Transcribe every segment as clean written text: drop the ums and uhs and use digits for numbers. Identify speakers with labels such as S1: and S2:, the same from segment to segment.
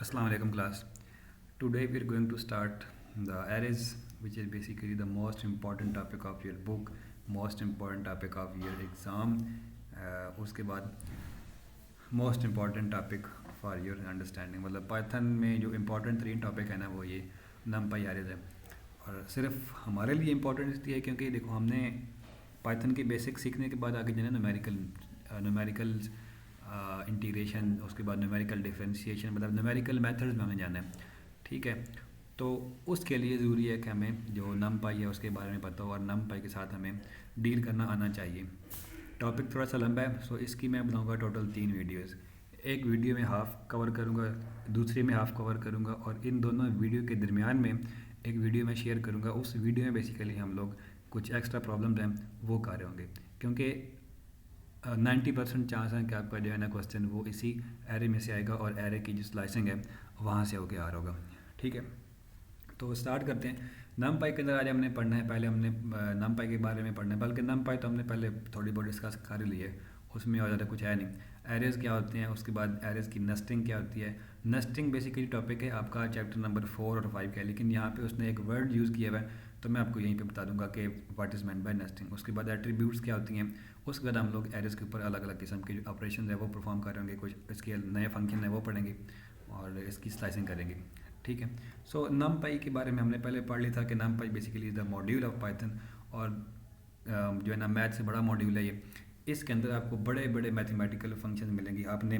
S1: Assalamu alaikum class. Today we are going to start the arrays, which is basically the most important topic of your book, most important topic of your exam. उसके बाद most important topic for your understanding, मतलब Python में जो important 3 topic है ना वो ये नमपाई arrays है। और सिर्फ हमारे लिए इम्पॉर्टेंट इसलिए है क्योंकि देखो हमने पाइथन के बेसिक सीखने के बाद आगे जाना न्यूमेरिकल इंटीग्रेशन, उसके बाद न्यूमेरिकल डिफरेंशिएशन, मतलब न्यूमेरिकल मेथड्स में हमें जाना है। ठीक है, तो उसके लिए ज़रूरी है कि हमें जो नमपाई है उसके बारे में पता हो और नमपाई के साथ हमें डील करना आना चाहिए। टॉपिक थोड़ा सा लंबा है, सो इसकी मैं बनाऊंगा टोटल 3 वीडियोस। एक वीडियो में हाफ कवर करूंगा, दूसरे में हाफ कवर करूंगा, और इन दोनों वीडियो के दरमियान में एक वीडियो में शेयर करूंगा। उस वीडियो में बेसिकली हम लोग कुछ एक्स्ट्रा प्रॉब्लम्स हैं वो कर रहे होंगे, क्योंकि 90% चांस है कि आपका जो है ना क्वेश्चन वो इसी एरे में से आएगा और एरे की जो स्लाइसिंग है वहाँ से होके आ रहा होगा। ठीक है, तो स्टार्ट करते हैं। नमपाई के अंदर आज हमने पढ़ना है, पहले हमने नमपाई के बारे में पढ़ना है, बल्कि नमपाई तो हमने पहले थोड़ी बहुत डिस्कस कर ही ली है, उसमें और ज़्यादा कुछ है नहीं। एरेज क्या होते हैं, उसके बाद एरेज की नेस्टिंग क्या होती है। नेस्टिंग बेसिकली टॉपिक है आपका चैप्टर नंबर 4 और 5 का है, लेकिन यहाँ पे उसने एक वर्ड यूज़ किया हुआ है, तो मैं आपको यहीं पे बता दूंगा कि what is meant by nesting. उसके बाद एट्रीब्यूट्स क्या होती हैं, उसके बाद हम लोग एरेज के ऊपर अलग अलग किस्म के जो ऑपरेशन है वो परफॉर्म करेंगे, कुछ इसके नए फंक्शन है वो पढ़ेंगे और इसकी स्लाइसिंग करेंगे। ठीक है, सो नमपाई के बारे में हमने पहले पढ़ लिया था कि नमपाई basically is the module of Python, और जो है ना मैथ से बड़ा मॉड्यूल है ये। इसके अंदर आपको बड़े बड़े मैथमेटिकल फंक्शन मिलेंगे। आपने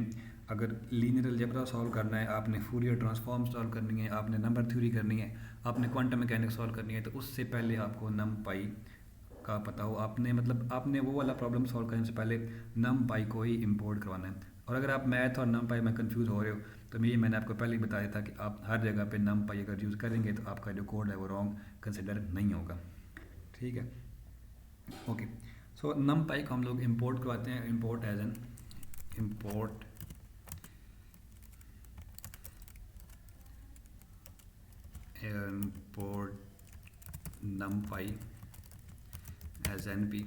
S1: अगर लीनियर अलजेब्रा सॉल्व करना है, आपने फूरियर ट्रांसफॉर्म सॉल्व करनी है, आपने नंबर थ्योरी करनी है, आपने क्वांटम मैकेनिक्स सॉल्व करनी है, तो उससे पहले आपको नमपाई का पता हो। आपने वो वाला प्रॉब्लम सॉल्व करने से पहले नमपाई को ही इम्पोर्ट करवाना है। और अगर आप मैथ और नमपाई में कंफ्यूज हो रहे हो तो मैंने आपको पहले ही बताया था कि आप हर जगह पे नमपाई अगर यूज़ करेंगे तो आपका जो कोड है वो रॉन्ग कंसिडर नहीं होगा। ठीक है, ओके। सो नमपाई को हम लोग इंपोर्ट करवाते हैं, import as an import NumPy as NP।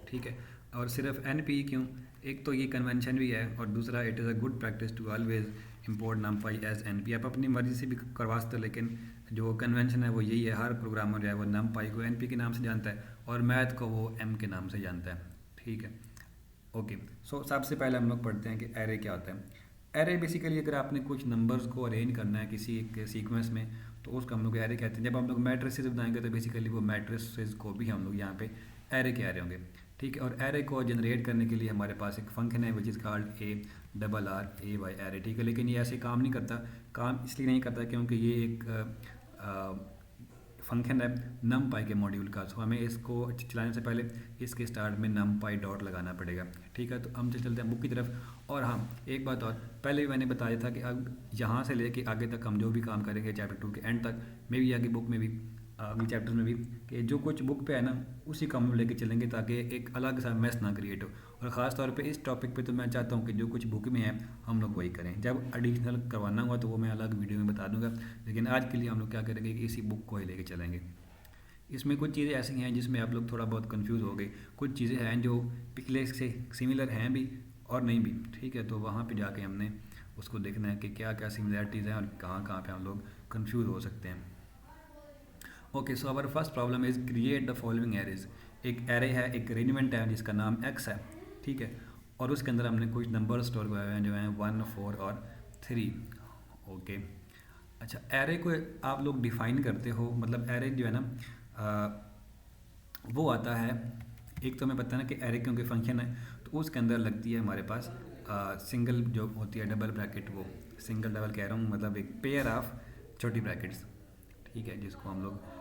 S1: ठीक है, और सिर्फ NP क्यों, एक तो ये कन्वेंशन भी है और दूसरा it is a good practice to always import NumPy as NP। आप अपनी मर्जी से भी करवा सकते हो, लेकिन जो कन्वेंशन है वो यही है, हर प्रोग्रामर जो है वो नमपाई को NP के नाम से जानता है और मैथ को वो M के नाम से जानता है। ठीक है, ओके। सो सबसे पहले हम लोग पढ़ते हैं कि एरे क्या होता है। एरे बेसिकली अगर आपने कुछ नंबर्स को अरेंज करना है किसी एक सीक्वेंस में तो उसको हम लोग एरे कहते हैं। जब हम लोग मैट्रिसेस बनाएंगे तो बेसिकली वो मैट्रिसेस को भी हम लोग यहाँ पे एरे कह रहे होंगे। ठीक है, और एरे को जनरेट करने के लिए हमारे पास एक फंक्शन है which is called ARRAY array. ठीक है, लेकिन ये ऐसे काम नहीं करता। काम इसलिए नहीं करता क्योंकि ये एक फंक्शन है नमपाई के मॉड्यूल का, सो हमें इसको चलाने से पहले इसके स्टार्ट में नमपाई डॉट लगाना पड़ेगा। ठीक है, तो हम चलते हैं बुक की तरफ। और हाँ, एक बात और, पहले भी मैंने बताया था कि अब यहाँ से लेके आगे तक हम जो भी काम करेंगे चैप्टर 2 के एंड तक, मे भी आगे बुक में भी अगले चैप्टर में भी, कि जो कुछ बुक पे है ना उसी काम में लेके चलेंगे ताकि एक अलग सा मैस ना क्रिएट हो। और ख़ास तौर पे इस टॉपिक पे तो मैं चाहता हूँ कि जो कुछ बुक में है हम लोग वही करें। जब एडिशनल करवाना हुआ तो वो मैं अलग वीडियो में बता दूंगा, लेकिन आज के लिए हम लोग क्या करेंगे कि इसी बुक को ही लेके चलेंगे। इसमें कुछ चीज़ें ऐसी हैं जिसमें आप लोग थोड़ा बहुत कंफ्यूज हो गए, कुछ चीज़ें हैं जो पिछले से सिमिलर हैं भी और नहीं भी। ठीक है, तो वहाँ पे जाके हमने उसको देखना है कि क्या क्या सिमिलरिटीज़ हैं और कहाँ कहाँ पे हम लोग कंफ्यूज हो सकते हैं। Okay, so our first problem is create the following arrays. एक एरे है, एक एलिमेंट है जिसका नाम x है। ठीक है, और उसके अंदर हमने कुछ नंबर स्टोर किए हुए हैं जो हैं 1, 4 और 3। ओके, अच्छा, एरे को आप लोग डिफ़ाइन करते हो, मतलब एरे जो है ना वो आता है, एक तो मैं पता ना कि एरे क्योंकि फंक्शन है तो उसके अंदर लगती है हमारे पास सिंगल जो होती है डबल ब्रैकेट, वो सिंगल डबल कह रहा हूँ, मतलब एक पेयर ऑफ छोटी ब्रैकेट्स। ठीक है, जिसको हम लोग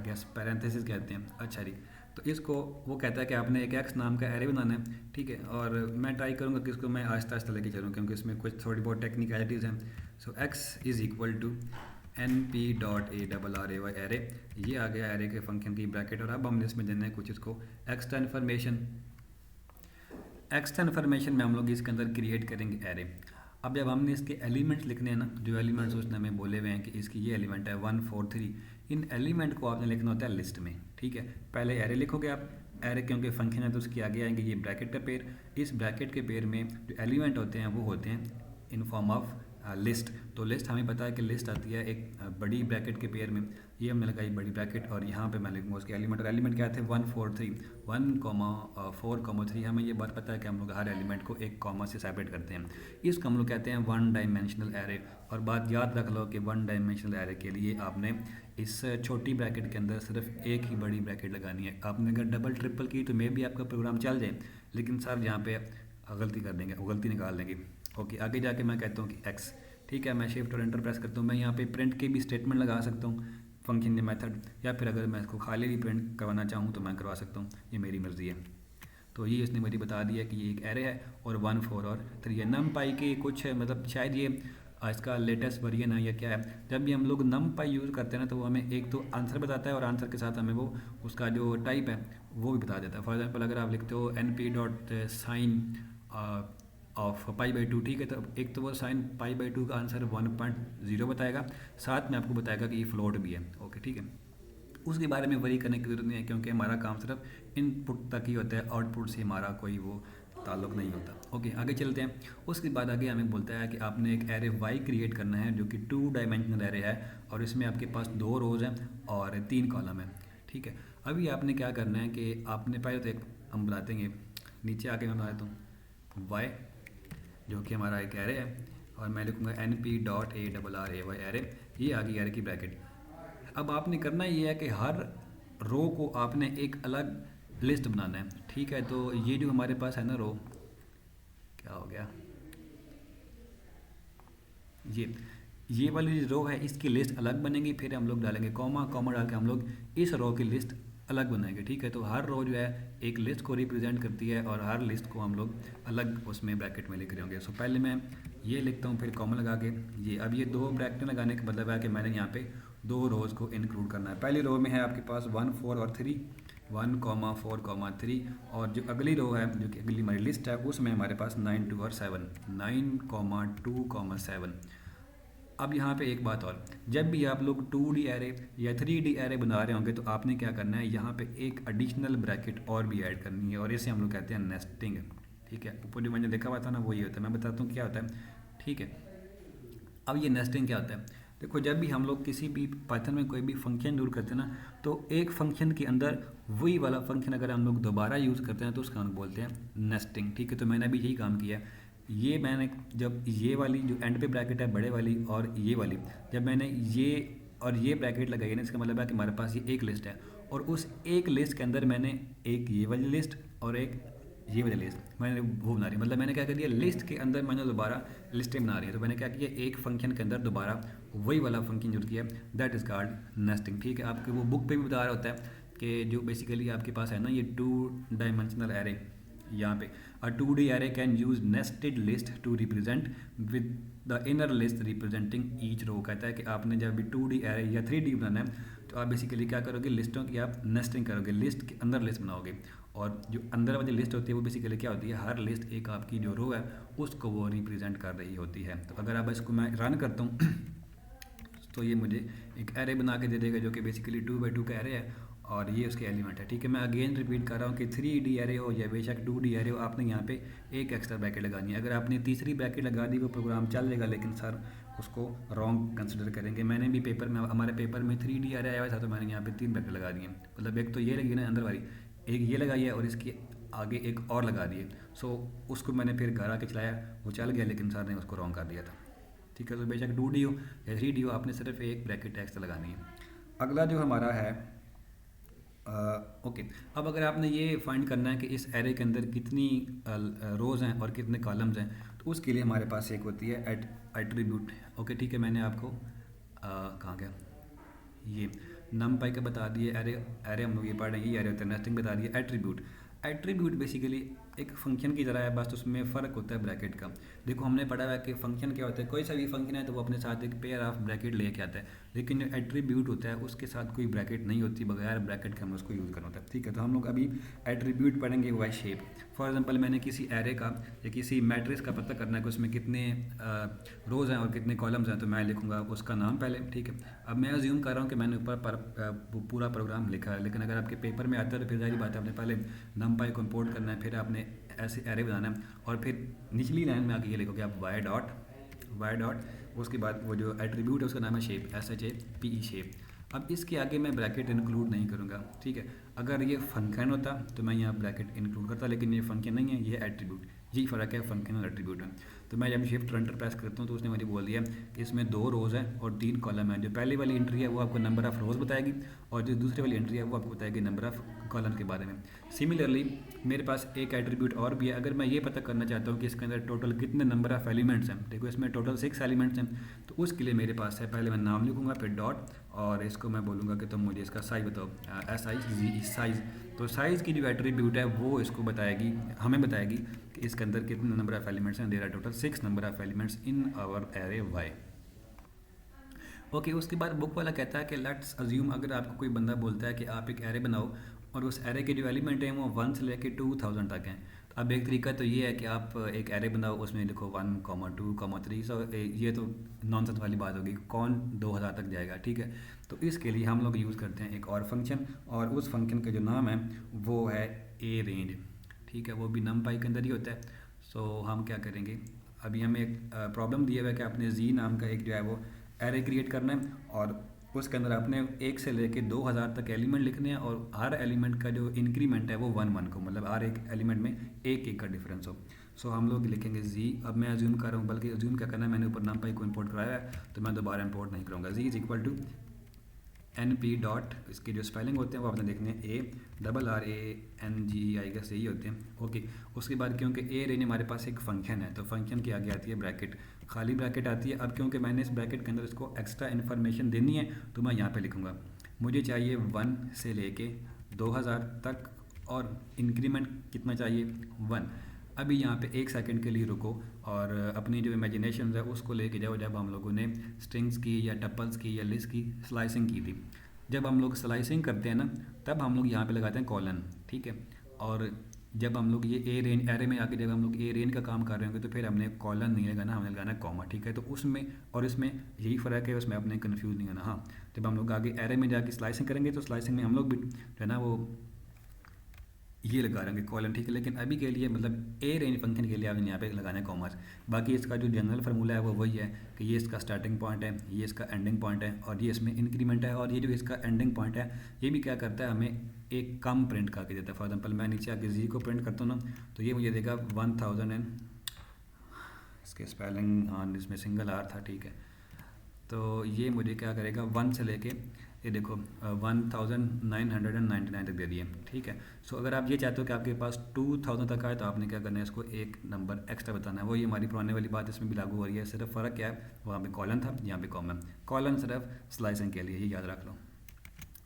S1: गैस पैरेंथेसिस कहते हैं। अच्छा जी, तो इसको वो कहता है कि आपने एक एक्स नाम का एरे बनाना है। ठीक है, और मैं ट्राई करूँगा कि इसको मैं आहिस्ता आहिस्ता लेके चलूँ क्योंकि इसमें कुछ थोड़ी बहुत टेक्निकलिटीज़ हैं। So x is equal to NP.ARRAY array, ये आ गया एरे के फंक्शन की ब्रैकेट। और अब हमने इसमें देना है कुछ इसको एक्स्ट्रा इन्फॉर्मेशन। एक्स्ट्रा इन्फॉर्मेशन में हम लोग इसके अंदर क्रिएट करेंगे एरे। अब जब हमने इसके एलिमेंट्स लिखने हैं ना, जो एलिमेंट्स उसने हमें बोले हुए हैं कि इसकी ये एलिमेंट है 1, 4, 3, इन एलिमेंट को आपने लिखना होता है लिस्ट में। ठीक है, पहले एरे लिखोगे आप, एरे क्योंकि फंक्शन है तो उसके आगे आएंगे ये ब्रैकेट का पेयर। इस ब्रैकेट के पेयर में जो एलिमेंट होते हैं वो होते हैं इन फॉर्म ऑफ लिस्ट। तो लिस्ट हमें पता है कि लिस्ट आती है एक बड़ी ब्रैकेट के पेयर में, ये हमने लगाई बड़ी ब्रैकेट, और यहाँ पे मैं लिखूँगा उसके एलिमेंट, और एलिमेंट क्या थे 1 4 3, 1,4,3। हमें ये बात पता है कि हम लोग हर एलिमेंट को एक कॉमा से सेपरेट करते हैं, इसको हम लोग कहते हैं वन डायमेंशनल एरे। और बात याद रख लो कि वन डायमेंशनल एरे के लिए आपने इस छोटी ब्रैकेट के अंदर सिर्फ एक ही बड़ी ब्रैकेट लगानी है। आपने अगर डबल ट्रिपल की तो मे भी आपका प्रोग्राम चल जाए, लेकिन सर यहाँ पे गलती कर देंगे, गलती निकाल देंगे। ओके, आगे जाके मैं कहता हूँ कि एक्स, ठीक है, मैं शिफ्ट और एंटर प्रेस करता हूँ, मैं यहाँ पे प्रिंट के भी स्टेटमेंट लगा सकता हूँ फंक्शन के मेथड, या फिर अगर मैं इसको खाली भी प्रिंट करवाना चाहूँ तो मैं करवा सकता हूँ, ये मेरी मर्ज़ी है। तो ये इसने मुझे बता दिया कि ये एक एरे है और 1 4 और 3 है। नम पाई के कुछ मतलब शायद ये इसका लेटेस्ट वर्जन है या क्या है, जब भी हम लोग नम पाई यूज़ करते हैं ना तो वो हमें एक तो आंसर बताता है और आंसर के साथ हमें वो उसका जो टाइप है वो भी बता देता है। फॉर एग्जाम्पल अगर आप लिखते हो np.sin ऑफ π/2, ठीक है, तो एक तो वो साइन π/2 का आंसर 1.0 बताएगा, साथ में आपको बताएगा कि ये फ्लोट भी है। ओके, ठीक है, उसके बारे में वरी करने की ज़रूरत नहीं है क्योंकि हमारा काम सिर्फ इनपुट तक ही होता है, आउटपुट से हमारा कोई वो ताल्लुक़ नहीं होता। ओके, आगे चलते हैं। उसके बाद आगे हमें बोलता है कि आपने एक एरे वाई क्रिएट करना है जो कि 2 डायमेंशनल एरे है और इसमें आपके पास 2 रोज़ हैं और 3 कॉलम हैं, ठीक है। अभी आपने क्या करना है कि आपने पहले तो एक हम बना देंगे, नीचे आके मैं बना देता हूँ वाई जो कि हमारा एक एरे है, और मैं लिखूँगा np.array एरे, ये आ गई एरे की ब्रैकेट। अब आपने करना ये है कि हर रो को आपने एक अलग लिस्ट बनाना है, ठीक है। तो ये जो हमारे पास है ना रो, क्या हो गया, ये वाली रो है इसकी लिस्ट अलग बनेगी, फिर हम लोग डालेंगे कॉमा, कॉमा डाल के हम लोग इस रो की लिस्ट अलग बनाएंगे, ठीक है। तो हर रो जो है एक लिस्ट को रिप्रेजेंट करती है और हर लिस्ट को हम लोग अलग उसमें ब्रैकेट में लिख रहे होंगे। सो पहले मैं ये लिखता हूँ, फिर कॉमा लगा के ये, अब ये 2 ब्रैकेट लगाने का मतलब है कि मैंने यहाँ पे 2 रोज़ को इंक्लूड करना है। पहली रो में है आपके पास 1 4 और 3, 1 4 3, और जो अगली रो है जो कि अगली हमारी लिस्ट है उसमें हमारे पास 9 2 और 7, 9 2 7। अब यहाँ पे एक बात और, जब भी आप लोग 2D एरे या 3D एरे बना रहे होंगे तो आपने क्या करना है, यहाँ पे एक एडिशनल ब्रैकेट और भी ऐड करनी है और इसे हम लोग कहते हैं नेस्टिंग, ठीक है। ऊपर जो मैंने देखा हुआ था ना वो ये होता है, मैं बताता हूँ क्या होता है, ठीक है। अब ये नेस्टिंग क्या होता है, देखो जब भी हम लोग किसी भी पाइथन में कोई भी फंक्शन यूज़ करते हैं ना तो एक फंक्शन के अंदर वही वाला फंक्शन अगर हम लोग दोबारा यूज़ करते हैं तो उसका हम बोलते हैं नेस्टिंग, ठीक है। तो मैंने अभी यही काम किया है, ये मैंने जब ये वाली जो एंड पे ब्रैकेट है बड़े वाली और ये वाली, जब मैंने ये और ये ब्रैकेट लगाई है ना, इसका मतलब है कि हमारे पास ये एक लिस्ट है और उस एक लिस्ट के अंदर मैंने एक ये वाली लिस्ट और एक ये वाली लिस्ट मैंने वो बना रही, मतलब मैंने क्या कर दिया, लिस्ट के अंदर मैंने दोबारा लिस्टें बना रही है। तो मैंने क्या किया, एक फंक्शन के अंदर दोबारा वही वाला फंक्शन यूज़ किया, दैट इज़ कॉल्ड नेस्टिंग, ठीक है। आपके वो बुक पे भी बता रहा होता है कि जो बेसिकली आपके पास है ना ये 2 डायमेंशनल एरे, यहाँ पे a 2D array can use nested list to represent with the inner list representing each row। कहता है कि आपने जब भी 2D array या 3D बनाना है तो आप बेसिकली क्या करोगे, लिस्टों की आप नेस्टिंग करोगे, लिस्ट के अंदर लिस्ट बनाओगे, और जो अंदर वाली लिस्ट होती है वो बेसिकली क्या होती है, हर लिस्ट एक आपकी जो रो है उसको वो रिप्रेजेंट कर रही होती है। तो अगर आप इसको मैं रन करता हूँ तो ये मुझे एक एरे बना के दे देगा जो कि बेसिकली 2x2 का एरे है और ये उसके एलिमेंट है, ठीक है। मैं अगेन रिपीट कर रहा हूँ कि 3D एरे हो या बेशक 2D एरे हो, आपने यहाँ पे एक एक्स्ट्रा ब्रैकेट लगानी है। अगर आपने तीसरी ब्रैकेट लगा दी वो प्रोग्राम चल जाएगा, लेकिन सर उसको रॉन्ग कंसिडर करेंगे। मैंने भी पेपर में, हमारे पेपर में 3D एरे आया हुआ था तो मैंने यहाँ पे 3 ब्रैकेट लगा दिए, मतलब एक तो ये लगी ना अंदर वाली, एक ये लगाई है और इसके आगे एक और लगा दिए। सो उसको मैंने फिर घर आके चलाया, वो चल गया, लेकिन सर ने उसको रॉन्ग कर दिया था, ठीक है। तो बेशक 2D हो या 3D हो, आपने सिर्फ एक ब्रैकेट एक्स्ट्रा लगानी है। अगला जो हमारा है ओके, अब अगर आपने ये फाइंड करना है कि इस एरे के अंदर कितनी रोज़ हैं और कितने कॉलम्स हैं, तो उसके लिए हमारे पास एक होती है एट्रीब्यूट। ओके, ठीक है, मैंने आपको कहाँ गया, ये नमपाई का बता दिए, एरे हम लोग ये पढ़ रहे हैं, ये एरे होता है, नेस्टिंग बता दिए। एट्रीब्यूट बेसिकली एक फंक्शन की तरह है, बस उसमें फ़र्क होता है ब्रैकेट का। देखो हमने पढ़ा हुआ है कि फंक्शन क्या होता है, कोई सा भी फंक्शन है तो वो अपने साथ एक पेयर ऑफ ब्रैकेट लेके आता है, लेकिन जो एट्रीब्यूट होता है उसके साथ कोई ब्रैकेट नहीं होती, बगैर ब्रैकेट के हमें उसको यूज़ करना होता है, ठीक है। तो हम लोग अभी एट्रीब्यूट पढ़ेंगे वाई शेप। फॉर एग्जांपल मैंने किसी एरे का या किसी मैट्रिक्स का पता करना है कि उसमें कितने रोज़ हैं और कितने कॉलम्स हैं, तो मैं लिखूँगा उसका नाम पहले, ठीक है। अब मैं अज्यूम कर रहा हूँ कि मैंने ऊपर पूरा प्रोग्राम लिखा है, लेकिन अगर आपके पेपर में आता है तो फिर जाहिर बात है आपने पहले नमपाई को इंपोर्ट करना है, फिर आपने ऐसे एरे बनाना है और फिर निचली लाइन में आके ये लिखोगे आप y डॉट वाई डॉट, उसके बाद वो जो एट्रीब्यूट है उसका नाम है शेप, SHAPE शेप। अब इसके आगे मैं ब्रैकेट इंक्लूड नहीं करूँगा, ठीक है। अगर ये फंक्शन होता तो मैं यहाँ ब्रैकेट इंक्लूड करता, लेकिन ये फंक्शन नहीं है, ये एट्रीब्यूट। यही फ़र्क है फंक्शन और एट्रीब्यूट में। तो मैं जब शिफ्ट एंटर प्रेस करता हूँ तो उसने मुझे बोल दिया कि इसमें 2 रोज़ हैं और 3 कॉलम है। जो पहली वाली एंट्री है वो आपको नंबर ऑफ़ रोज़ बताएगी, और जो दूसरी वाली एंट्री है वो आपको बताएगी नंबर ऑफ़ कॉलम के बारे में। सिमिलरली मेरे पास एक एट्रीब्यूट और भी है। अगर मैं ये पता करना चाहता हूँ कि इसके अंदर टोटल कितने नंबर ऑफ़ एलिमेंट्स हैं, देखो इसमें टोटल 6 एलिमेंट्स हैं, तो उसके लिए मेरे पास है, पहले मैं नाम लिखूँगा, फिर डॉट, और इसको मैं बोलूँगा कि तुम मुझे इसका साइज़ बताओ, SIZE साइज़। तो साइज़ की जो एट्रीब्यूट है वो इसको बताएगी, हमें बताएगी कि इसके अंदर कितने नंबर ऑफ़ एलिमेंट्स हैं। There are total 6 number of elements in our array Y. Okay, उसके बाद बुक वाला कहता है कि लेट्स अज्यूम, अगर आपको कोई बंदा बोलता है कि आप एक एरे बनाओ और उस एरे के जो एलिमेंट हैं वो 1 से लेकर 2000 तक हैं। तो अब एक तरीका तो ये है कि आप एक एरे बनाओ, उसमें लिखो 1, 2, 3। सो ये तो नॉनसेंस वाली बात होगी, कौन 2000 तक जाएगा, ठीक है। तो इसके लिए हम लोग यूज़ करते हैं एक और फंक्शन, और उस फंक्शन का जो नाम है वो है ए रेंज, ठीक है। वो भी numpy के अंदर ही होता है। सो हम क्या करेंगे, अभी हमें एक प्रॉब्लम दिया हुआ है कि आपने जी नाम का एक जो है वो एरे क्रिएट करना है, और उसके अंदर आपने 1 से लेके 2000 तक एलिमेंट लिखने हैं, और हर एलिमेंट का जो इंक्रीमेंट है वो 1 को, मतलब हर एक एलिमेंट में एक का डिफरेंस हो। सो हम लोग लिखेंगे जी। अब मैं अज्यूम कर रहा हूँ, बल्कि अज्यूम क्या करना है, मैंने ऊपर numpy को इंपोर्ट कराया है तो मैं दोबारा इंपोर्ट नहीं करूँगा। G is equal to NP dot, इसके जो स्पेलिंग होते हैं वो आपने देखने हैं ARRANGE गेस यही होते हैं, ओके। उसके बाद क्योंकि ए रेंज हमारे पास एक फंक्शन है तो फंक्शन के आगे आती है ब्रैकेट, खाली ब्रैकेट आती है। अब क्योंकि मैंने इस ब्रैकेट के अंदर इसको एक्स्ट्रा इन्फॉर्मेशन देनी है तो मैं यहाँ पे लिखूँगा, मुझे चाहिए 1 से लेके 2000 तक, और इंक्रीमेंट कितना चाहिए 1। अभी यहाँ पे 1 सेकंड के लिए रुको और अपनी जो इमेजिनेशन है उसको लेके जाओ, जब हम लोगों ने स्ट्रिंग्स की या टपल्स की या लिस्ट की स्लाइसिंग की थी। जब हम लोग स्लाइसिंग करते हैं ना, तब हम लोग यहाँ पे लगाते हैं कॉलन, ठीक है। और जब हम लोग ये ए रेंज एरे में आके जब हम लोग ए रेंज का काम कर रहे होंगे तो फिर हमने कॉलन नहीं लगाना, हमने लगाना कॉमा, ठीक है। तो उसमें और इसमें यही फ़र्क है, उसमें अपने कन्फ्यूज़ नहीं होना। हाँ, जब हम लोग आगे एरे में जाके स्लाइसिंग करेंगे तो स्लाइसिंग में हम लोग भी जो है ना वो ये लगा रहेंगे कॉलन, ठीक है। लेकिन अभी के लिए मतलब ए रेंज फंक्शन के लिए आपने यहाँ पे लगाना है कॉमर्स। बाकी इसका जो जनरल फार्मूला है वो वही है कि ये इसका स्टार्टिंग पॉइंट है, ये इसका एंडिंग पॉइंट है, और ये इसमें इंक्रीमेंट है, और ये जो इसका एंडिंग पॉइंट है ये भी क्या करता है, हमें एक कम प्रिंट करके देता है। फॉर एग्जाम्पल मैं नीचे आके जी को प्रिंट करता हूँ ना, तो ये मुझे देगा 1000 एंड, इसके स्पेलिंग हाँ इसमें सिंगल आर था, ठीक है। तो ये मुझे क्या करेगा 1 से लेके ये देखो 1999 तक दे दिए, ठीक है। सो अगर आप ये चाहते हो कि आपके पास 2000 तक आए तो आपने क्या करना है, इसको एक नंबर एक्स्ट्रा बताना है। वही हमारी पुराने वाली बात इसमें भी लागू हो रही है, सिर्फ फ़र्क क्या है, वहाँ पे कॉलन था, यहाँ पे कॉमन। कॉलन सिर्फ स्लाइसिंग के लिए, ये याद रख लो।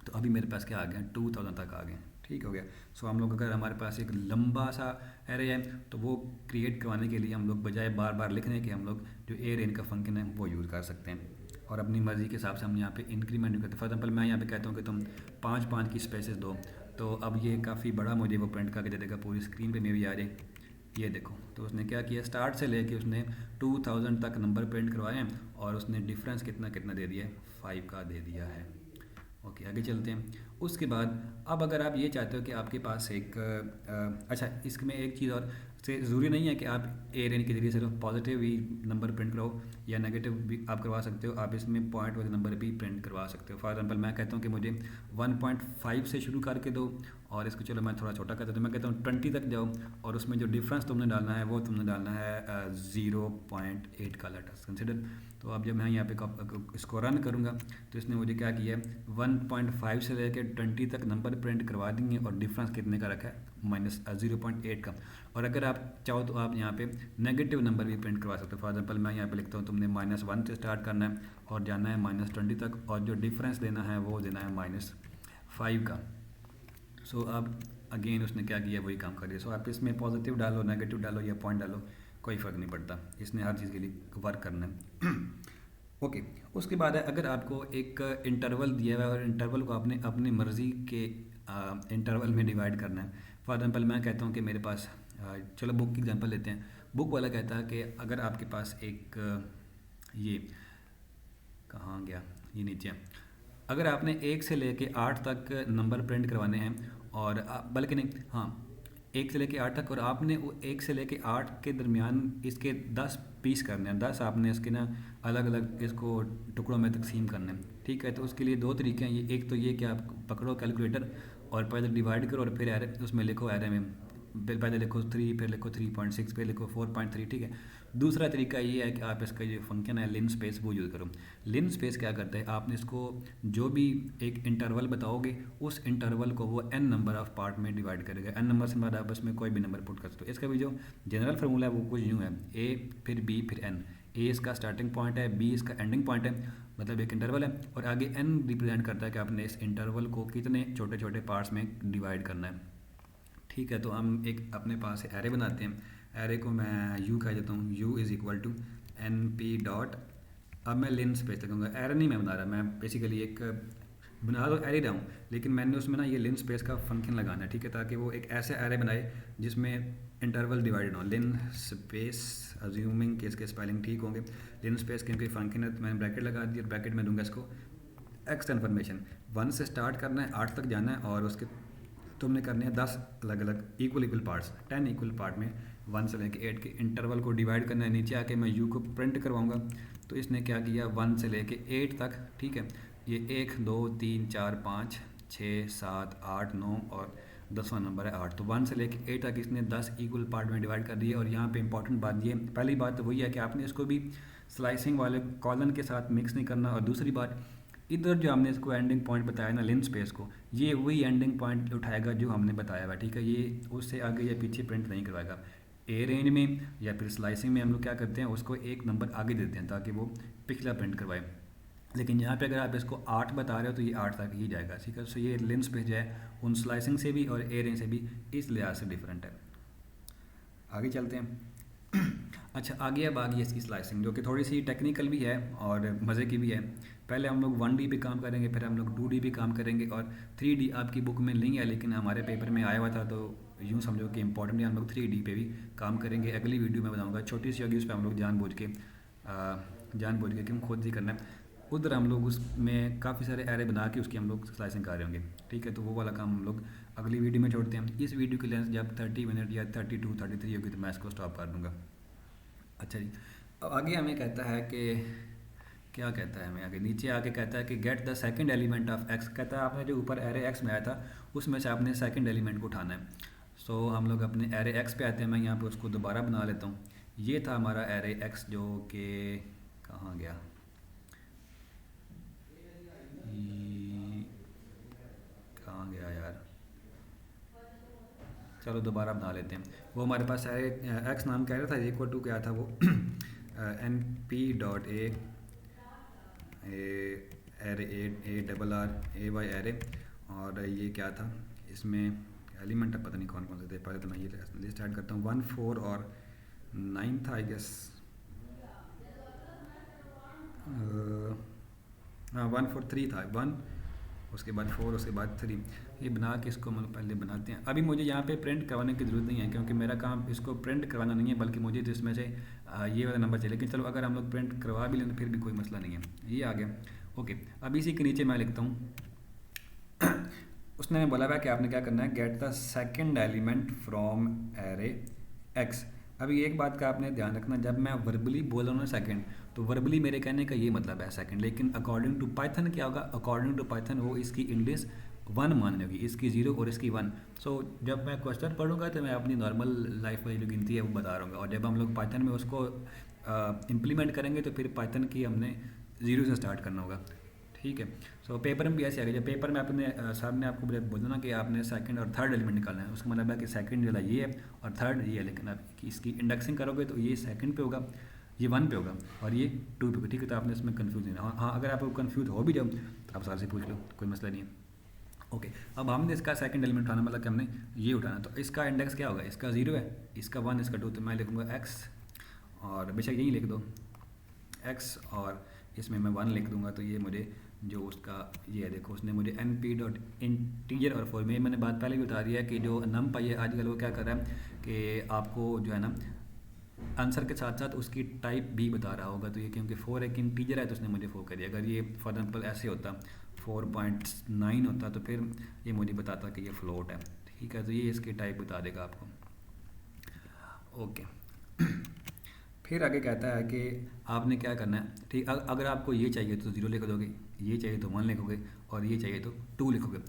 S1: तो अभी मेरे पास क्या आ गया, 2000 तक आ गए, ठीक हो गया। सो हम लोग अगर हमारे पास एक लंबा सा एरे है तो वो क्रिएट करवाने के लिए हम लोग बजाय बार बार लिखने के, हम लोग जो ए रेंज का फंक्शन है वो यूज़ कर सकते हैं, और अपनी मर्ज़ी के हिसाब से हम यहाँ पे इंक्रीमेंट करते हैं। फॉर एग्जाम्पल मैं यहाँ पे कहता हूँ कि तुम 5 की स्पेसेस दो, तो अब ये काफ़ी बड़ा मुझे वो प्रिंट करके दे देगा, पूरी स्क्रीन पे मेरी आ जाए, ये देखो। तो उसने क्या किया, स्टार्ट से लेके उसने 2000 तक नंबर प्रिंट करवाए हैं, और उसने डिफरेंस कितना कितना दे दिया है, 5 का दे दिया है। ओके, आगे चलते हैं। उसके बाद अब अगर आप ये चाहते हो कि आपके पास एक अच्छा, इसमें एक चीज़ और से ज़रूरी नहीं है कि आप ए रेंज के जरिए सिर्फ पॉजिटिव ही नंबर प्रिंट कराओ या नेगेटिव भी आप करवा सकते हो। आप इसमें पॉइंट वाले नंबर भी प्रिंट करवा सकते हो। फॉर एग्जांपल मैं कहता हूँ कि मुझे 1.5 से शुरू करके दो, और इसको चलो मैं थोड़ा छोटा करता हूँ, तो मैं कहता हूँ 20 तक जाओ, और उसमें जो डिफरेंस तुमने डालना है वो तुमने डालना है 0.8 का लेटर्स कंसिडर। तो अब जब मैं यहाँ पे इसको रन करूँगा तो इसने मुझे क्या किया है, 1.5 से लेकर 20 तक नंबर प्रिंट करवा देंगे, और डिफरेंस कितने का रखा है, -0.8 का। और अगर आप चाहो तो आप यहाँ पे नेगेटिव नंबर भी प्रिंट करवा सकते हो। फॉर एग्जाम्पल मैं यहाँ पे लिखता हूँ तुमने -1 से स्टार्ट करना है और जाना है -20 तक, और जो डिफरेंस देना है वो देना है -5 का। सो अब अगेन उसने क्या किया, वही काम कर दिया। सो आप इसमें पॉजिटिव डालो, नेगेटिव डालो या पॉइंट डालो, कोई फ़र्क नहीं पड़ता, इसने हर चीज़ के लिए वर्क करना है। ओके, उसके बाद है अगर आपको एक इंटरवल दिया हुआ है और इंटरवल को आपने अपनी मर्ज़ी के इंटरवल में डिवाइड करना है। फॉर एग्जांपल मैं कहता हूँ कि मेरे पास चलो बुक की एग्जांपल लेते हैं। बुक वाला कहता है कि अगर आपके पास एक ये कहाँ गया, ये नीचे, अगर आपने 1 से लेके 8 तक नंबर प्रिंट करवाने हैं, और बल्कि नहीं, हाँ 1 से लेके 8 तक, और आपने वो 1 से लेके 8 के दरमियान इसके 10 पीस करने हैं, 10 आपने इसके ना अलग अलग इसको टुकड़ों में तकसीम करने हैं, ठीक है। तो उसके लिए 2 तरीके हैं, ये एक तो ये कि आप पकड़ो कैलकुलेटर और पहले डिवाइड करो और फिर एरे उसमें लिखो, एरे में पहले लिखो 3, फिर लिखो 3.6, फिर लिखो 4.3, ठीक है। दूसरा तरीका ये है कि आप इसका जो फंक्शन है लिन स्पेस वो यूज़ करो। लिन स्पेस क्या करता है, आपने इसको जो भी एक इंटरवल बताओगे उस इंटरवल को वो n नंबर ऑफ पार्ट में डिवाइड करेगा। n नंबर से बाद आप इसमें कोई भी नंबर पुट कर सकते हो। इसका भी जो जनरल फार्मूला है वो कुछ यूँ है, a फिर b फिर n। a इसका स्टार्टिंग पॉइंट है, b इसका एंडिंग पॉइंट है, मतलब एक इंटरवल है, और आगे n रिप्रेजेंट करता है कि आपने इस इंटरवल को कितने छोटे छोटे पार्ट्स में डिवाइड करना है, ठीक है। तो हम एक अपने पास एरे बनाते हैं, एरे को मैं u कह देता हूँ, u is equal to np dot, अब मैं लिन स्पेस लगाऊंगा, एरे नहीं मैं बना रहा, मैं बेसिकली एक बना तो एरे रहा हूँ, लेकिन मैंने उसमें ना ये लिन स्पेस का फंक्शन लगाना है, ठीक है, ताकि वो एक ऐसे एरे बनाए जिसमें इंटरवल डिवाइडेड हो। लिन स्पेस अज्यूमिंग कि इसके स्पेलिंग ठीक होंगे, लिन स्पेस क्योंकि फंक्शन है तो मैंने ब्रैकेट लगा दी और ब्रैकेट में दूंगा इसको एक्स इन्फॉर्मेशन, 1 से स्टार्ट करना है, 8 तक जाना है, और उसके तुमने करने हैं 10 अलग अलग इक्वल पार्ट्स, 10 इक्वल पार्ट में 1 से लेके 8 के इंटरवल को डिवाइड करना है। नीचे आके मैं u को प्रिंट करवाऊंगा, तो इसने क्या किया 1 से लेके 8 तक, ठीक है, ये 1 2 3 4 5 6 7 8 9 और 10वां नंबर है 8, तो 1 से लेके 8 तक इसने 10 इक्वल पार्ट में डिवाइड कर दिए। और यहाँ पे इंपॉर्टेंट बात ये, पहली बात तो वही है कि आपने इसको भी स्लाइसिंग वाले कॉलन के साथ मिक्स नहीं करना, और दूसरी बात इधर जो हमने इसको एंडिंग पॉइंट बताया ना लिन स्पेस को, ये वही एंडिंग पॉइंट उठाएगा जो हमने बताया हुआ, ठीक है, ये उससे आगे या पीछे प्रिंट नहीं करवाएगा। ए रेंज में या फिर स्लाइसिंग में हम लोग क्या करते हैं, उसको एक नंबर आगे देते हैं ताकि वो पिछला प्रिंट करवाए, लेकिन यहाँ पे अगर आप इसको 8 बता रहे हो तो ये 8 तक ही जाएगा, ठीक है। सो ये लिन स्पेस जो है उन स्लाइसिंग से भी और ए रेंज से भी इस लिहाज से डिफरेंट है। आगे चलते हैं। अच्छा, आगे अब आ गई इसकी स्लाइसिंग, जो कि थोड़ी सी टेक्निकल भी है और मज़े की भी है। पहले हम लोग 1D पे काम करेंगे, फिर हम लोग 2D पे काम करेंगे, और 3D आपकी बुक में नहीं है लेकिन हमारे पेपर में आया हुआ था, तो यूँ समझो कि इंपॉर्टेंट है, हम लोग 3D पे भी काम करेंगे। अगली वीडियो में बताऊँगा, छोटी सी होगी, उस पर हम लोग जानबूझ के क्यों खुद ही करना है, उधर हम लोग उसमें काफ़ी सारे एरे बना के उसकी हम लोग स्लाइसिंग कर रहे होंगे, ठीक है। तो वो वाला काम हम लोग अगली वीडियो में छोड़ते हैं। इस वीडियो की लेंथ जब 30 मिनट या 32 33 होगी तो मैं इसको स्टॉप कर दूँगा। अच्छा जी, अब आगे हमें कहता है कि क्या कहता है, हमें आगे नीचे आके कहता है कि get the second element of x, कहता है आपने जो ऊपर एरे एक्स में आया था उसमें से आपने सेकंड एलिमेंट को उठाना है। सो हम लोग अपने एरे एक्स पे आते हैं, मैं यहाँ पे उसको दोबारा बना लेता हूँ। ये था हमारा एरे एक्स जो कि कहाँ गया, कहाँ गया यार, चलो दोबारा बना लेते हैं। वो हमारे पास एरे एक्स नाम कह रहा था, इक्वल टू क्या था वो N P dot array A double R A Y array, और ये क्या था, इसमें एलिमेंट पता नहीं कौन कौन से थे। पहले तो मैं ये लिस्ट ऐड करता हूँ, 1 4 और 9 था आई गेस, हाँ 1 4 3 था, 1 उसके बाद 4 उसके बाद 3, ये बना के इसको मतलब पहले बनाते हैं। अभी मुझे यहाँ पे प्रिंट करवाने की ज़रूरत नहीं है क्योंकि मेरा काम इसको प्रिंट करवाना नहीं है, बल्कि मुझे तो इसमें से ये वाला नंबर चाहिए, लेकिन चलो अगर हम लोग प्रिंट करवा भी लें तो फिर भी कोई मसला नहीं है। ये आ गया, ओके। अब इसी के नीचे मैं लिखता हूँ उसने बोला हुआ कि आपने क्या करना है, get the second element from array x. अभी एक बात का आपने ध्यान रखना, जब मैं वर्बली बोल रहा हूँ सेकंड, तो वर्बली मेरे कहने का ये मतलब है सेकंड, लेकिन अकॉर्डिंग टू पाइथन क्या होगा, अकॉर्डिंग टू पाइथन वो इसकी इंडेक्स 1 मान होगी, इसकी 0 और इसकी 1। सो जब मैं क्वेश्चन पढ़ूंगा तो मैं अपनी नॉर्मल लाइफ वाली जो गिनती है वो बता रहा हूँ, और जब हम लोग पाइथन में उसको इम्प्लीमेंट करेंगे तो फिर पाइथन की हमने 0 से स्टार्ट करना होगा, ठीक है। सो पेपर में भी ऐसे आ गया, जब पेपर में अपने सामने आपको बोलना ना कि आपने सेकंड और थर्ड एलिमेंट निकालना है, उसका मतलब है कि सेकंड वाला ये है और थर्ड ये है, लेकिन आप इसकी इंडेक्सिंग करोगे तो ये सेकंड पे होगा, ये 1 पे होगा और ये 2 पे होगा, ठीक है। तो आपने इसमें कन्फ्यूज नहीं, हाँ अगर आप कन्फ्यूज हो भी जाओ तो आप सारे से पूछ लो, कोई मसला नहीं है, ओके। अब हमने इसका सेकंड एलिमेंट उठाना, मतलब कि हमने ये उठाना, तो इसका इंडेक्स क्या होगा, इसका 0 है, इसका 1, इसका 2, तो मैं लिखूँगा x, और बेशक यही लिख दो x, और इसमें मैं 1 लिख दूँगा, तो ये मुझे जो उसका ये है, देखो उसने मुझे एन पी डॉट इंटीजर और फॉर में, मैंने बात पहले भी बता दिया कि जो नम पाई है आजकल वो क्या कर रहा है कि आपको जो है ना आंसर के साथ साथ उसकी टाइप भी बता रहा होगा। तो ये क्योंकि 4 एक इंटीजर है तो उसने मुझे 4 कर दिया। अगर ये फॉर एग्जाम्पल ऐसे होता 4.9 होता तो फिर ये मुझे बताता कि ये फ्लोट है, ठीक है। तो ये इसकी टाइप बता देगा आपको, ओके। फिर आगे कहता है कि आपने क्या करना है, ठीक। अगर आपको ये चाहिए तो 0 लिख दोगे, ये चाहिए तो 1 लिखोगे, और ये चाहिए तो 2 लिखोगे।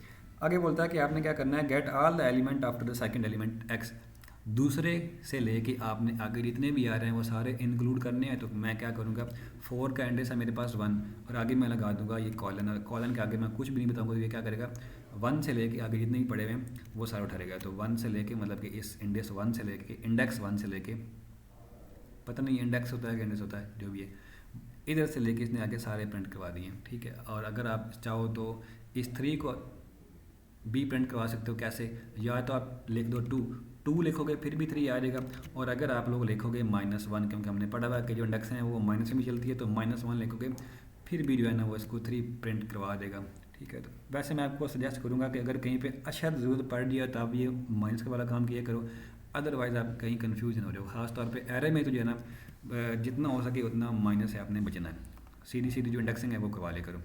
S1: आगे बोलता है कि आपने क्या करना है, get all the element after the second element x। दूसरे से लेके आपने आगे जितने भी आ रहे हैं वो सारे इंक्लूड करने हैं। तो मैं क्या करूँगा, 4 का इंडेक्स है मेरे पास 1, और आगे मैं लगा दूंगा ये कॉलन, और कॉलन के आगे मैं कुछ भी नहीं बताऊँगा। तो ये क्या करेगा, 1 से लेके आगे जितने भी पड़े हुए हैं वो सारे उठाएगा। तो 1 से लेके मतलब कि इस इंडेक्स 1 से लेके, इंडेक्स 1 से लेके, पता नहीं इंडेक्स होता है कि इंडेक्स होता है, जो भी है, इधर से लेके इसने आगे सारे प्रिंट करवा दिए, ठीक है। और अगर आप चाहो तो इस 3 को भी प्रिंट करवा सकते हो। कैसे, या तो आप लिख दो 2 लिखोगे फिर भी 3 आ जाएगा, और अगर आप लोग लिखोगे -1, क्योंकि हमने पढ़ा हुआ है कि जो इंडेक्स हैं वो माइनस में चलती है, तो -1 लिखोगे फिर भी जो है ना वो इसको 3 प्रिंट करवा देगा, ठीक है। तो वैसे मैं आपको सजेस्ट करूँगा कि अगर कहीं पे अशद ज़रूरत पड़ जाए तो आप ये माइनस का वाला काम किया करो, अदरवाइज़ आप कहीं कन्फ्यूजन हो रहे हो। ख़ास तौर पे एरे में तो जो है ना जितना हो सके उतना माइनस है आपने बचना है, सीधी सीधी जो इंडेक्सिंग है वो करवा ले करो,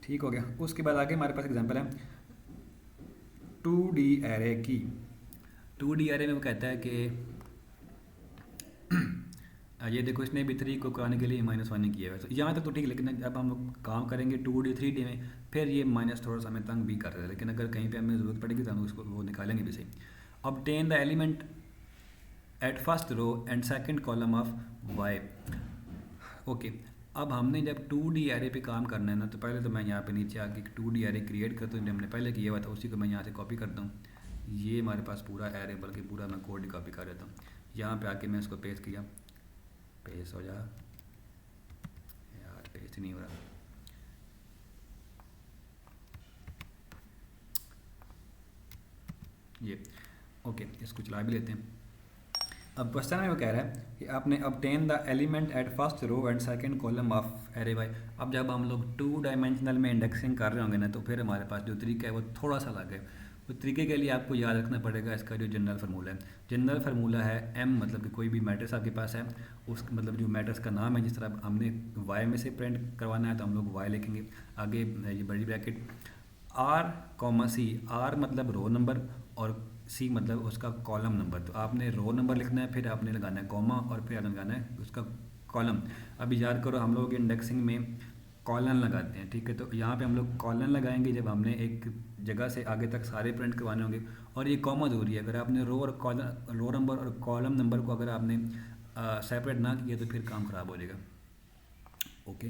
S1: ठीक हो गया। उसके बाद आगे हमारे पास एग्जांपल है 2D एरे की। 2D एरे में वो कहता है कि ये देखो इसने भी 3 को कराने के लिए -1 नहीं किया है। तो यहाँ तक तो ठीक, लेकिन जब हम लोग काम करेंगे 2D 3D में फिर ये माइनस थोड़ा सा हमें तंग भी कर रहा है, लेकिन अगर कहीं पे हमें ज़रूरत पड़ेगी तो हम उसको वो निकालेंगे भी सही। Obtain the element at first row and second column of y। Okay, अब हमने जब 2D एरे पे काम करना है ना, तो पहले तो मैं यहाँ पे नीचे आके 2D एरे क्रिएट करता हूँ, जो हमने पहले किया हुआ था उसी को मैं यहाँ से कॉपी करता हूँ। ये हमारे पास पूरा एरे, बल्कि पूरा मैं कोड कॉपी कर देता हूँ। यहाँ पे आके मैं इसको पेस्ट किया, पेस्ट हो जा यार, पेस्ट नहीं हो रहा। ये ओके, इसको चला भी लेते हैं। अब क्वेश्चन में वो कह रहा है कि आपने obtain the element at first row and second column of array Y. अब जब हम लोग 2 डायमेंशनल में इंडेक्सिंग कर रहे होंगे ना, तो फिर हमारे पास जो तरीका है वो थोड़ा सा अलग है। उस तरीके के लिए आपको याद रखना पड़ेगा इसका जो जनरल फार्मूला है। जनरल फार्मूला है m, मतलब कि कोई भी मैट्रिक्स आपके पास है, उस मतलब जो मैट्रिक्स का नाम है, जिस तरह हमने y में से प्रिंट करवाना है तो हम लोग y लिखेंगे, आगे ये बड़ी ब्रैकेट r, c। r मतलब रो नंबर और सी मतलब उसका कॉलम नंबर। तो आपने रो नंबर लिखना है, फिर आपने लगाना है कॉमा, और फिर आपने लगाना है उसका कॉलम। अभी याद करो हम लोग इंडेक्सिंग में कॉलन लगाते हैं, ठीक है। तो यहाँ पे हम लोग कॉलन लगाएंगे जब हमने एक जगह से आगे तक सारे प्रिंट करवाने होंगे, और ये कॉमा ज़रूरी है। अगर आपने रो और कॉलम, रो नंबर और कॉलम नंबर को अगर आपने सेपरेट ना किया तो फिर काम ख़राब हो जाएगा, ओके।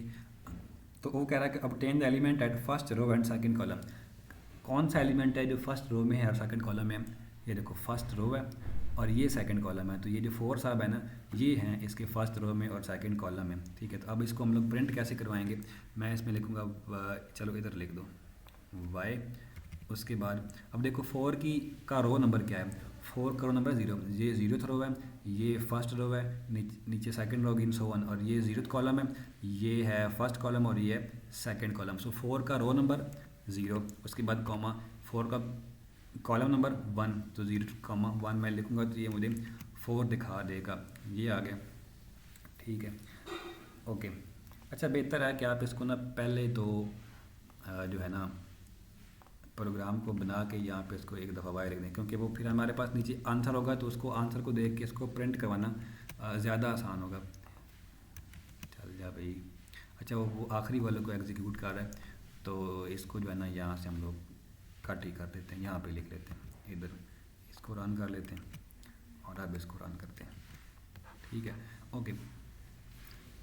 S1: तो वो कह रहा है कि obtain the element at first row and second column. कौन सा एलिमेंट है जो फर्स्ट रो में है और सेकंड कॉलम में? ये देखो फर्स्ट रो है और ये सेकंड कॉलम है। तो ये जो 4 साहब है ना, ये हैं इसके फर्स्ट रो में और सेकंड कॉलम में, ठीक है। तो अब इसको हम लोग प्रिंट कैसे करवाएंगे, मैं इसमें लिखूँगा, चलो इधर लिख दो y। उसके बाद अब देखो 4 का रो नंबर क्या है, 4 का रो नंबर 0, ये 0th रो है, ये फर्स्ट रो है, नीचे सेकंड रो इन सो वन, और ये 0th कॉलम है, ये है फर्स्ट कॉलम और ये है सेकंड कॉलम। सो 4 का रो नंबर 0, उसके बाद कॉमा 4 का कॉलम नंबर 1, तो 0,1 मैं लिखूँगा तो ये मुझे 4 दिखा देगा। ये आ गया, ठीक है, ओके। अच्छा, बेहतर है कि आप इसको ना पहले तो जो है ना प्रोग्राम को बना के यहाँ पे इसको एक दफ़ा वाई लिख दें, क्योंकि वो फिर हमारे पास नीचे आंसर होगा तो उसको आंसर को देख के इसको प्रिंट करवाना ज़्यादा आसान होगा। चल जा भाई। अच्छा, वो आखिरी वाले को एग्जीक्यूट कर रहा है, तो इसको जो है ना यहाँ से हम लोग कट ही कर देते हैं, यहाँ पे लिख लेते हैं, इधर इसको रन कर लेते हैं और अब इसको रन करते हैं, ठीक है, ओके।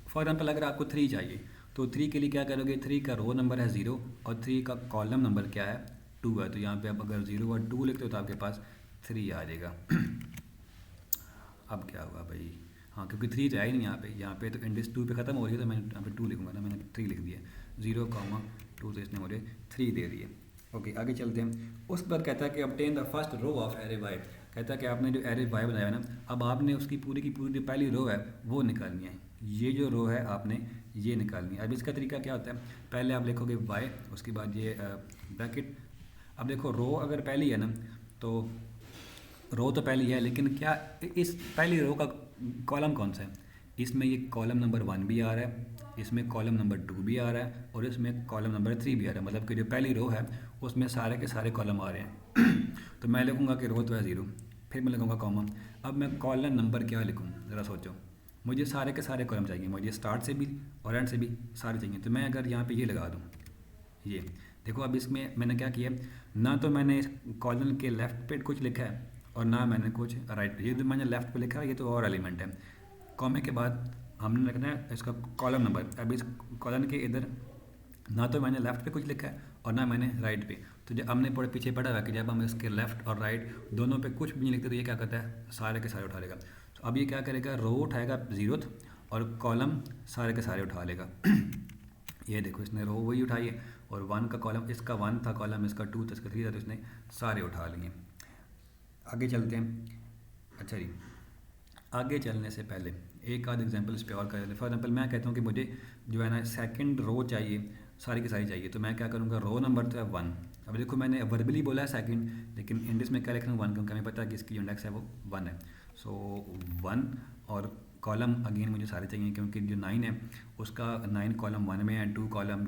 S1: फॉर एग्जाम्पल अगर आपको 3 चाहिए तो 3 के लिए क्या करोगे, 3 का रो नंबर है 0 और 3 का कॉलम नंबर क्या है, 2 है। तो यहाँ पे आप अगर 0 और 2 लिखते हो तो आपके पास 3 आ जाएगा। अब क्या हुआ भाई, हाँ, क्योंकि 3 तो है ही नहीं यहाँ पे तो इंडेक्स 2 पे ख़त्म हो रही है, तो मैं यहाँ पे 2 लिखूँगा ना, मैंने 3 लिख दिया, 0,2 से इसने मुझे 3 दे दिए। ओके, आगे चलते हैं। उसके बाद कहता है कि obtain the first row of array Y. कहता है कि आपने जो एरे वाई बनाया है ना, अब आपने उसकी पूरी की पूरी जो पहली रो है वो निकालनी है। ये जो रो है आपने ये निकालनी है। अब इसका तरीका क्या होता है, पहले आप लिखोगे वाई, उसके बाद ये ब्रैकेट। अब देखो रो अगर पहली है ना, तो रो तो पहली है, लेकिन क्या इस पहली रो का कॉलम कौन सा है, इसमें ये कॉलम नंबर 1 भी आ रहा है, इसमें कॉलम नंबर 2 भी आ रहा है और इसमें कॉलम नंबर 3 भी आ रहा है। मतलब कि जो पहली रो है उसमें सारे के सारे कॉलम आ रहे हैं। तो मैं लिखूँगा कि रो तो है 0, फिर मैं लगाऊंगा कॉमा। अब मैं कॉलम नंबर क्या लिखूँ, ज़रा सोचो। मुझे सारे के सारे कॉलम चाहिए, मुझे स्टार्ट से भी और एंड से भी सारे चाहिए। तो मैं अगर यहाँ पे ये लगा दूँ, ये देखो अब इसमें मैंने क्या किया, ना तो मैंने कॉलम के लेफ़्ट पे कुछ लिखा है और ना मैंने कुछ राइट पे। ये तो मैंने लेफ़्ट पे लिखा है, ये तो और एलिमेंट है। कॉमे के बाद हमने लिखना है इसका कॉलम नंबर। अब इस कॉलम के इधर ना तो मैंने लेफ़्ट पे कुछ लिखा है और ना मैंने राइट पे। तो जब हमने पीछे पढ़ा हुआ कि जब हम इसके लेफ़्ट और राइट दोनों पे कुछ भी नहीं लिखते तो ये क्या करता है, सारे के सारे उठा लेगा। तो अब ये क्या करेगा, रो उठाएगा 0th और कॉलम सारे के सारे उठा लेगा। ये देखो इसने रो वही उठाई है और 1 का कॉलम, इसका 1 था कॉलम, इसका 2 था, इसका 3 था, तो इसने सारे उठा लिए। आगे चलते हैं। अच्छा जी, आगे चलने से पहले एक आध एग्जांपल इस पे और कर लेते हैं। फॉर एग्जांपल मैं कहता हूँ कि मुझे जो है ना सेकंड रो चाहिए, सारी की सारी चाहिए। तो मैं क्या करूँगा, रो नंबर तो है 1। अब देखो मैंने वर्बली बोला है सेकंड, लेकिन इंडेक्स में क्या लिख रहा हूँ 1, क्योंकि हमें पता है कि इसकी जो इंडेक्स है वो 1 है। सो 1 और कॉलम अगेन मुझे सारे चाहिए, क्योंकि जो 9 है उसका 9 कॉलम 1 में है, 2 कॉलम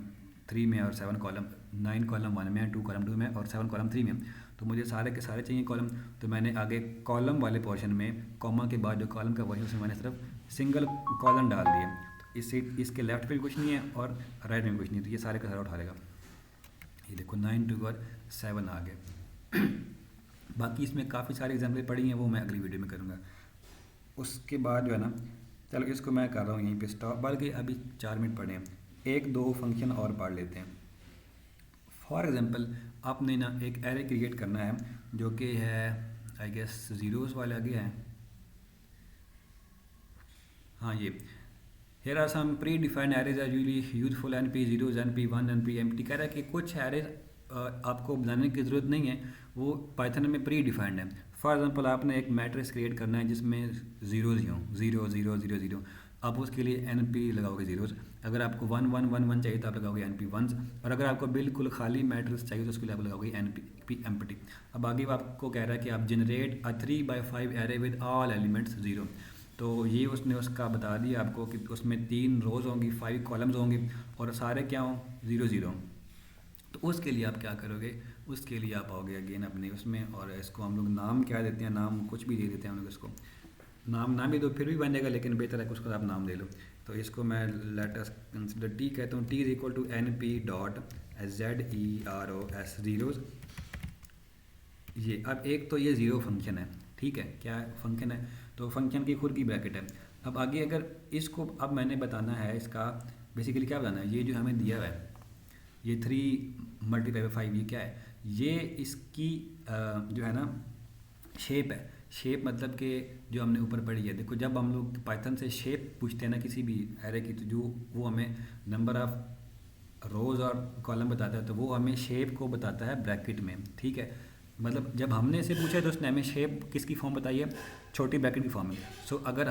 S1: 3 में और 7 कॉलम 9 कॉलम 1 में है, 2 कॉलम 2 में और 7 कॉलम 3 में। तो मुझे सारे के सारे चाहिए कॉलम। तो मैंने आगे कॉलम वाले पोर्शन में कॉमा के बाद जो कॉलम का पोर्शन उसमें मैंने सिर्फ सिंगल कॉलम डाल दिए। तो इससे इसके लेफ्ट पे भी कुछ नहीं है और राइट में भी कुछ नहीं, तो ये सारे का सारा उठा लेगा। ये देखो 9 2 और 7 आ गए। बाकी इसमें काफ़ी सारी एग्जाम्पल पड़ी हैं, वो मैं अगली वीडियो में करूँगा। उसके बाद जो है ना, चलो इसको मैं कर रहा हूँ यहीं पे स्टॉप, बल्कि अभी 4 मिनट पड़े हैं, 1-2 फंक्शन और पढ़ लेते हैं। फॉर एग्जांपल आपने ना एक एरे क्रिएट करना है जो कि है आई गेस ज़ीरोज़ वाले आगे है। हाँ ये here are some pre-defined arrays are usually useful np zeros np1 np empty। कह रहा है कि कुछ एरेज आपको बनाने की ज़रूरत नहीं है, वो पाइथन में प्री डिफाइंड है। फॉर एग्जांपल आपने एक मैट्रिक्स क्रिएट करना है जिसमें ज़ीरोज़ ही हों, 0 0 0 0, आप उसके लिए np लगाओगे ज़ीरोज़। अगर आपको 1 1 1 1 चाहिए तो आप लगाओगे np वंस, और अगर आपको बिल्कुल खाली मैट्रिक्स चाहिए तो उसके लिए आप लगाओगे np एम्प्टी। अब आगे आपको कह रहा है कि आप generate a 3x5 array with all elements 0। तो ये उसने उसका बता दिया आपको कि उसमें 3 रोज़ होंगी, 5 कॉलम्स होंगे और सारे क्या हों, 0 0। तो उसके लिए आप क्या करोगे, उसके लिए आप आओगे अगेन अपने उसमें, और इसको हम लोग नाम क्या देते हैं, नाम कुछ भी दे देते हैं हम लोग इसको। नाम ना भी दो फिर भी बनेगा, लेकिन बेहतर है कि उसको आप नाम दे लो। तो इसको मैं लेट अस कंसिडर टी कहता हूँ। T is equal to np dot zeros zeros. ये अब एक तो ये ज़ीरो फंक्शन है, ठीक है, क्या फंक्शन है, तो फंक्शन की खुद की ब्रैकेट है। अब आगे अगर इसको अब मैंने बताना है, इसका बेसिकली क्या बताना है, ये जो हमें दिया हुआ है ये 3 × 5 ये क्या है, ये इसकी जो है ना शेप है। शेप मतलब कि जो हमने ऊपर पढ़ी है, देखो जब हम लोग पाइथन से शेप पूछते हैं ना किसी भी एरे की, तो जो वो हमें नंबर ऑफ रोज़ और कॉलम बताता है, तो वो हमें शेप को बताता है ब्रैकेट में, ठीक है। मतलब जब हमने इसे पूछा तो उसने हमें शेप किसकी फॉर्म बताई है, छोटी ब्रैकेट की फॉर्म में। सो अगर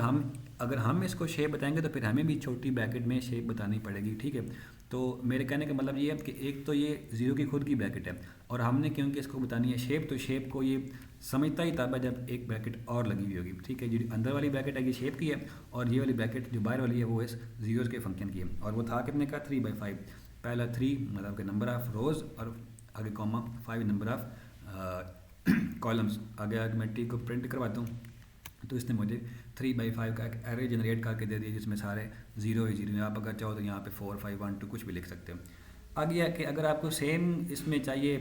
S1: हम इसको शेप बताएंगे तो फिर हमें भी छोटी ब्रैकेट में शेप बतानी पड़ेगी, ठीक है। तो मेरे कहने का मतलब ये है कि एक तो ये ज़ीरो की खुद की ब्रैकेट है, और हमने क्योंकि इसको बतानी है शेप, तो शेप को ये समझता ही तब है जब एक ब्रैकेट और लगी हुई होगी, ठीक है। जो अंदर वाली ब्रैकेट है ये शेप की है, और ये वाली ब्रैकेट जो बाहर वाली है वो इस ज़ीरोज़ के फंक्शन की है। और वो था कितने का, 3/5। पहला 3 मतलब कि नंबर ऑफ़ रोज़, और आगे कॉमा 5 नंबर ऑफ़ कॉलम्स। आगे अगर मैं टी को प्रिंट करवाता हूँ तो इसने मुझे 3/5 का एक एरे जनरेट करके दे दिया जिसमें सारे 0 ही 0 हैं। आप अगर चाहो तो यहाँ पे 4 5 1 2 कुछ भी लिख सकते हो। आगे है कि अगर आपको सेम इसमें चाहिए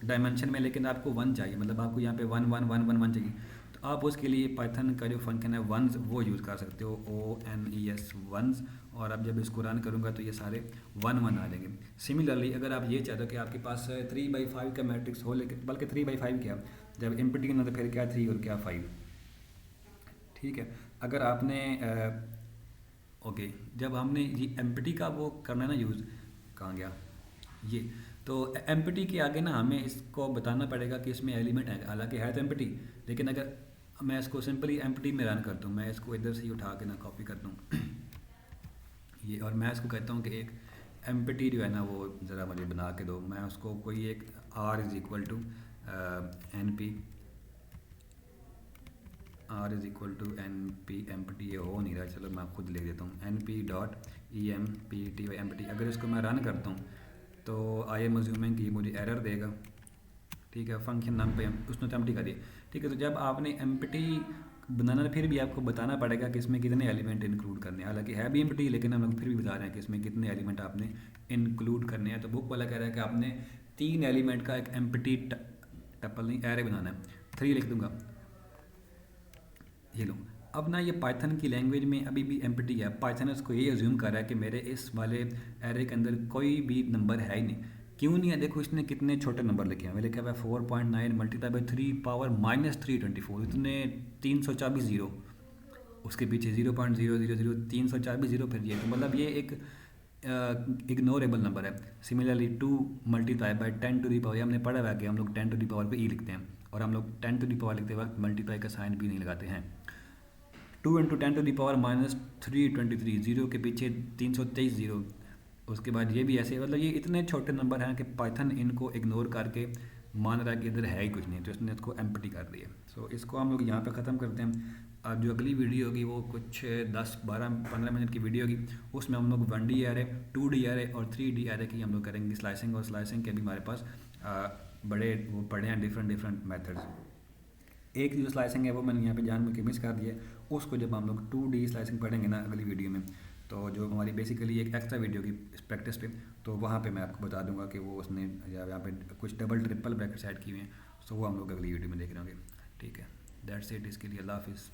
S1: डायमेंशन में, लेकिन आपको 1 चाहिए, मतलब आपको यहाँ पे 1 1 1 1 1 चाहिए, तो आप उसके लिए पाइथन का जो फंक्शन है वंस वो यूज़ कर सकते हो, ONES वंस। और अब जब इसको रन करूँगा तो ये सारे 1 1 आ जाएंगे। सिमिलरली अगर आप ये चाहते हो कि आपके पास 3/5 का मैट्रिक्स हो, लेकिन बल्कि 3/5 क्या, जब एम्प्टी ना तो फिर क्या 3 और क्या 5, ठीक है। अगर आपने ओके जब हमने ये एम्प्टी का वो करना है ना यूज़, कहाँ गया ये, तो एम्प्टी के आगे ना हमें इसको बताना पड़ेगा कि इसमें एलिमेंट है, हालांकि है तो एम्प्टी, लेकिन अगर मैं इसको सिंपली एम्प्टी में रन करता हूँ, मैं इसको इधर से ही उठा के ना कॉपी करता हूँ ये, और मैं इसको कहता हूँ कि एक एम्प्टी जो है ना वो ज़रा मुझे बना के दो। मैं उसको कोई एक r is equal to np r is equal to np empty, ये हो नहीं रहा, चलो मैं खुद लिख देता हूँ np डॉट empty। अगर इसको मैं रन करता हूँ तो आई एम अज्यूमिंग कि मुझे एरर देगा, ठीक है, फंक्शन नाम पे उसने तो एम्प्टी कर दिया। ठीक है, तो जब आपने एम्प्टी बनाना, फिर भी आपको बताना पड़ेगा कि इसमें कितने एलिमेंट इंक्लूड करने हैं। हालांकि है भी एम्प्टी, लेकिन हम लोग फिर भी बता रहे हैं कि इसमें कितने एलिमेंट आपने इंक्लूड करने हैं। तो बुक वाला कह रहा है कि आपने 3 एलिमेंट का एक एम्प्टी टपल नहीं एरे बनाना है। 3 लिख दूंगा, ये लो। अब ना ये पाइथन की लैंग्वेज में अभी भी एम्प्टी है। पाइथन इसको ये अज्यूम कर रहा है कि मेरे इस वाले एरे के अंदर कोई भी नंबर है ही नहीं। क्यों नहीं है? देखो इसने कितने छोटे नंबर लिखे हैं। मैंने लिखा हुआ है 4.9 मल्टीप्लाई बाई 3 पावर -324, इतने 324 जीरो, उसके पीछे 0.000 324 जीरो फिर ये, तो मतलब ये एक इग्नोरेबल नंबर है। Similarly 2 multiply by 10 to the power, हमने पढ़ा हुआ है कि हम लोग 10 टू दी पावर पे ई लिखते हैं, और हम लोग 10 टू दी पावर लिखते वक्त मल्टीप्लाई का साइन भी नहीं लगाते हैं। 2 into 10 to the power -323, zero के पीछे 323 जीरो, उसके बाद ये भी ऐसे। मतलब ये इतने छोटे नंबर हैं कि पाइथन इनको इग्नोर करके मान रहा है कि इधर है ही कुछ नहीं, तो इसने इसको एम्प्टी कर दिया। सो इसको हम लोग यहाँ पे ख़त्म करते हैं। अब जो अगली वीडियो होगी वो कुछ 10-12-15 मिनट की वीडियो होगी, उसमें हम लोग 1D एरे, 2D एरे और 3D एरे की हम लोग करेंगे स्लाइसिंग, और स्लाइसिंग के भी हमारे पास बड़े वो पढ़े हैं डिफरेंट मेथड्स। एक जो स्लाइसिंग है वो मैंने यहाँ पे जान के मिस कर दिया, उसको जब हम लोग 2D स्लाइसिंग पढ़ेंगे ना अगली वीडियो में, तो जो हमारी बेसिकली एक एक्स्ट्रा वीडियो की प्रैक्टिस पे, तो वहाँ पे मैं आपको बता दूंगा कि वो उसने यहाँ पे कुछ डबल ट्रिपल ब्रैकेट सेट किए हुए हैं। सो वो हम लोग अगली वीडियो में देख रहे होंगे। ठीक है, दैट्स इट इसके लिए। अल्लाह हाफिज़।